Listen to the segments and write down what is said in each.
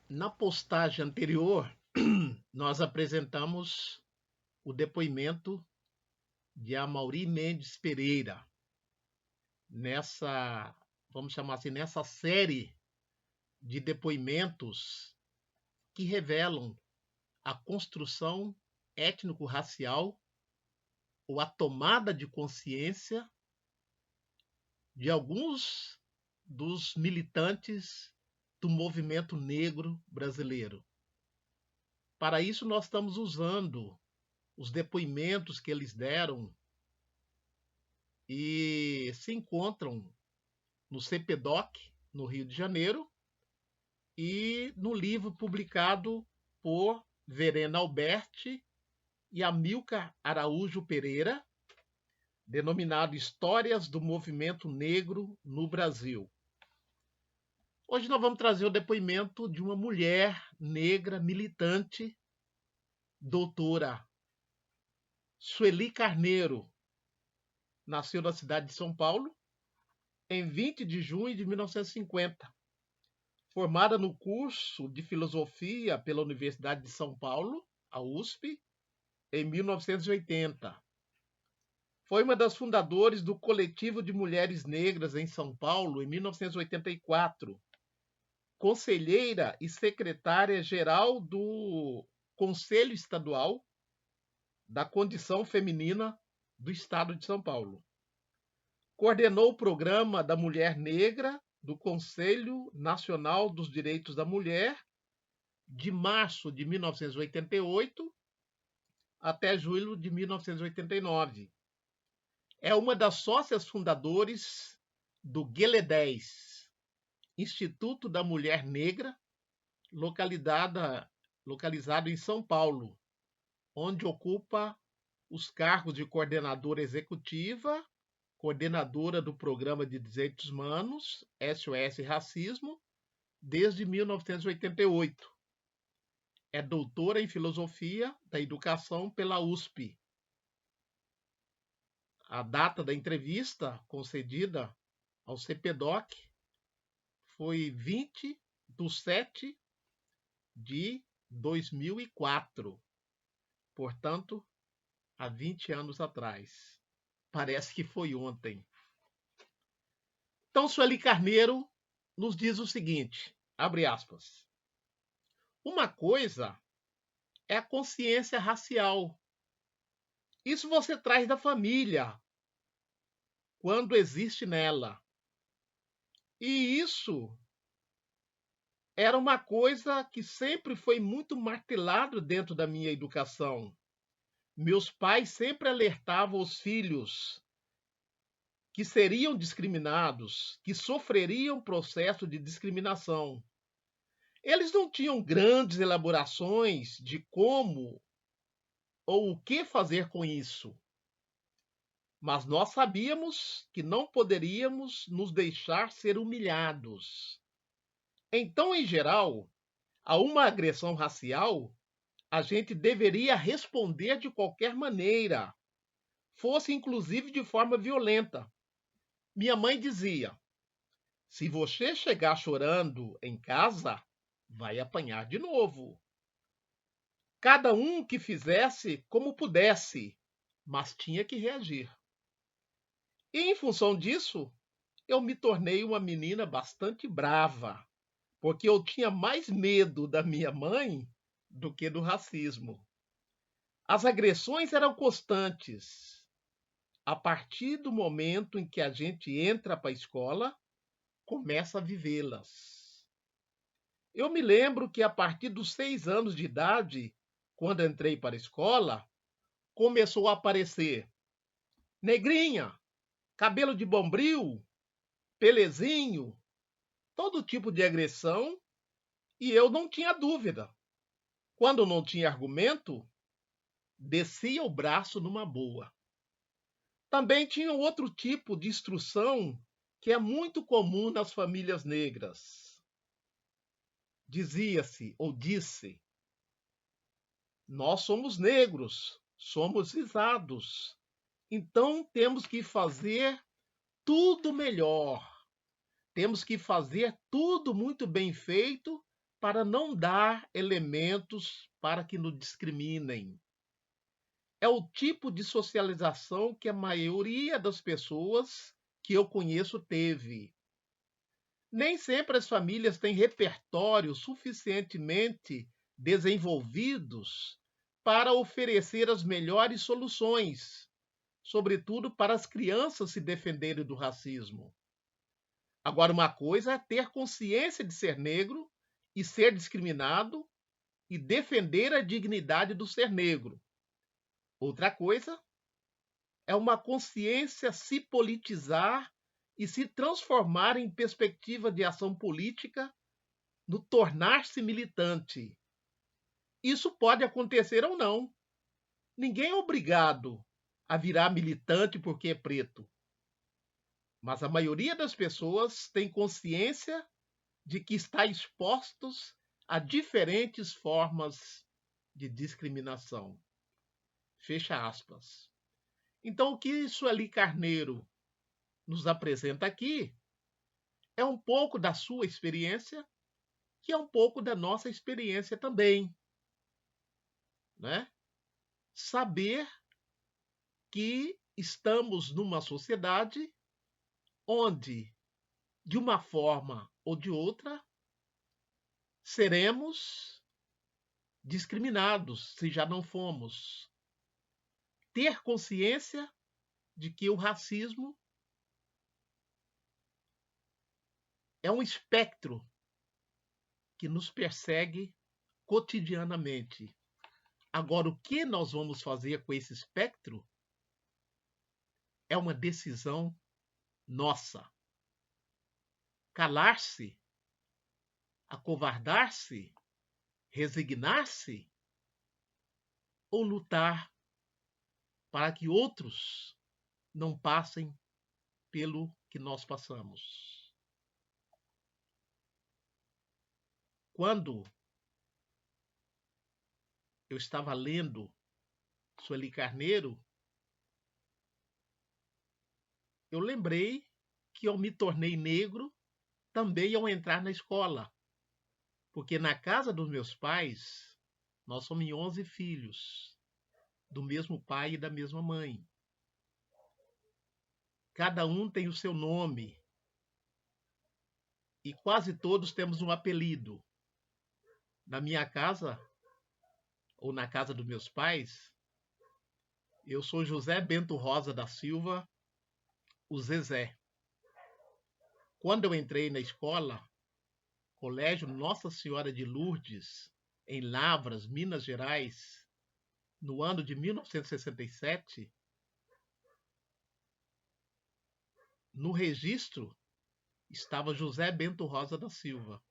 Na postagem anterior, nós apresentamos o depoimento de Amaury Mendes Pereira nessa, vamos chamar assim, nessa série de depoimentos que revelam a construção étnico-racial ou a tomada de consciência de alguns dos militantes do movimento negro brasileiro. Para isso, nós estamos usando os depoimentos que eles deram e se encontram no CPDOC, no Rio de Janeiro, e no livro publicado por Verena Alberti e Amilcar Araújo Pereira, denominado Histórias do Movimento Negro no Brasil. Hoje nós vamos trazer o depoimento de uma mulher negra militante, doutora Sueli Carneiro. Nasceu na cidade de São Paulo em 20 de junho de 1950. Formada no curso de Filosofia pela Universidade de São Paulo, a USP, em 1980. Foi uma das fundadoras do Coletivo de Mulheres Negras em São Paulo, em 1984. Conselheira e secretária-geral do Conselho Estadual da Condição Feminina do Estado de São Paulo. Coordenou o programa da Mulher Negra do Conselho Nacional dos Direitos da Mulher, de março de 1988 até julho de 1989. É uma das sócias fundadoras do GLE10, Instituto da Mulher Negra, localizado em São Paulo, onde ocupa os cargos de coordenadora executiva, coordenadora do Programa de Direitos Humanos, SOS Racismo, desde 1988. É doutora em Filosofia da Educação pela USP. A data da entrevista concedida ao CPDOC foi 20 de 7 de 2004. Portanto, há 20 anos atrás. Parece que foi ontem. Então, Sueli Carneiro nos diz o seguinte, abre aspas, uma coisa é a consciência racial. Isso você traz da família, quando existe nela. E isso era uma coisa que sempre foi muito martelado dentro da minha educação. Meus pais sempre alertavam os filhos que seriam discriminados, que sofreriam processo de discriminação. Eles não tinham grandes elaborações de como ou o que fazer com isso. Mas nós sabíamos que não poderíamos nos deixar ser humilhados. Então, em geral, a uma agressão racial, a gente deveria responder de qualquer maneira, fosse inclusive de forma violenta. Minha mãe dizia: se você chegar chorando em casa, vai apanhar de novo. Cada um que fizesse como pudesse, mas tinha que reagir. E em função disso, eu me tornei uma menina bastante brava, porque eu tinha mais medo da minha mãe do que do racismo. As agressões eram constantes. A partir do momento em que a gente entra para a escola, começa a vivê-las. Eu me lembro que a partir dos 6 anos de idade, quando entrei para a escola, começou a aparecer negrinha, cabelo de bombril, pelezinho, todo tipo de agressão, e eu não tinha dúvida. Quando não tinha argumento, descia o braço numa boa. Também tinha outro tipo de instrução que é muito comum nas famílias negras. Dizia-se ou disse: nós somos negros, somos visados, então temos que fazer tudo melhor. Temos que fazer tudo muito bem feito para não dar elementos para que nos discriminem. É o tipo de socialização que a maioria das pessoas que eu conheço teve. Nem sempre as famílias têm repertórios suficientemente desenvolvidos para oferecer as melhores soluções, sobretudo para as crianças se defenderem do racismo. Agora, uma coisa é ter consciência de ser negro e ser discriminado e defender a dignidade do ser negro. Outra coisa é uma consciência se politizar e se transformar em perspectiva de ação política no tornar-se militante. Isso pode acontecer ou não. Ninguém é obrigado a virar militante porque é preto. Mas a maioria das pessoas tem consciência de que está expostos a diferentes formas de discriminação. Fecha aspas. Então, o que Sueli Carneiro nos apresenta aqui é um pouco da sua experiência, que é um pouco da nossa experiência também, né? Saber que estamos numa sociedade onde, de uma forma ou de outra, seremos discriminados, se já não fomos. Ter consciência de que o racismo é um espectro que nos persegue cotidianamente. Agora, o que nós vamos fazer com esse espectro é uma decisão nossa. Calar-se, acovardar-se, resignar-se ou lutar para que outros não passem pelo que nós passamos. Quando eu estava lendo Sueli Carneiro, eu lembrei que eu me tornei negro também ao entrar na escola. Porque na casa dos meus pais, nós somos 11 filhos, do mesmo pai e da mesma mãe. Cada um tem o seu nome. E quase todos temos um apelido. Na minha casa, ou na casa dos meus pais, eu sou José Bento Rosa da Silva, o Zezé. Quando eu entrei na escola, Colégio Nossa Senhora de Lourdes, em Lavras, Minas Gerais, no ano de 1967, no registro estava José Bento Rosa da Silva.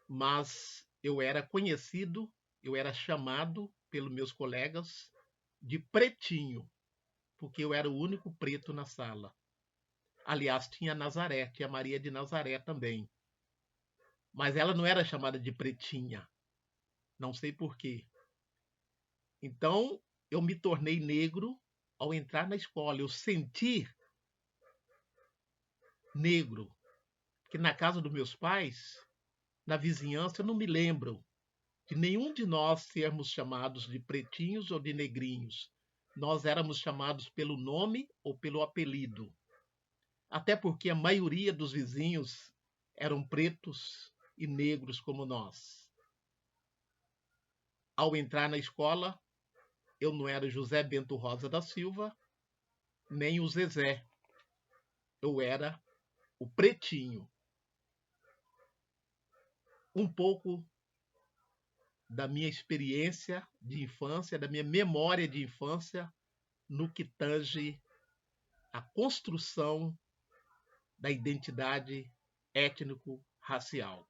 Mas eu era conhecido, eu era chamado pelos meus colegas de pretinho, porque eu era o único preto na sala. Aliás, tinha Nazaré, tinha Maria de Nazaré também. Mas ela não era chamada de pretinha. Não sei por quê. Então, eu me tornei negro ao entrar na escola. Eu senti negro. Porque na casa dos meus pais, na vizinhança, eu não me lembro de nenhum de nós sermos chamados de pretinhos ou de negrinhos. Nós éramos chamados pelo nome ou pelo apelido. Até porque a maioria dos vizinhos eram pretos e negros como nós. Ao entrar na escola, eu não era José Bento Rosa da Silva, nem o Zezé. Eu era o pretinho. Um pouco da minha experiência de infância, da minha memória de infância, no que tange a construção da identidade étnico-racial.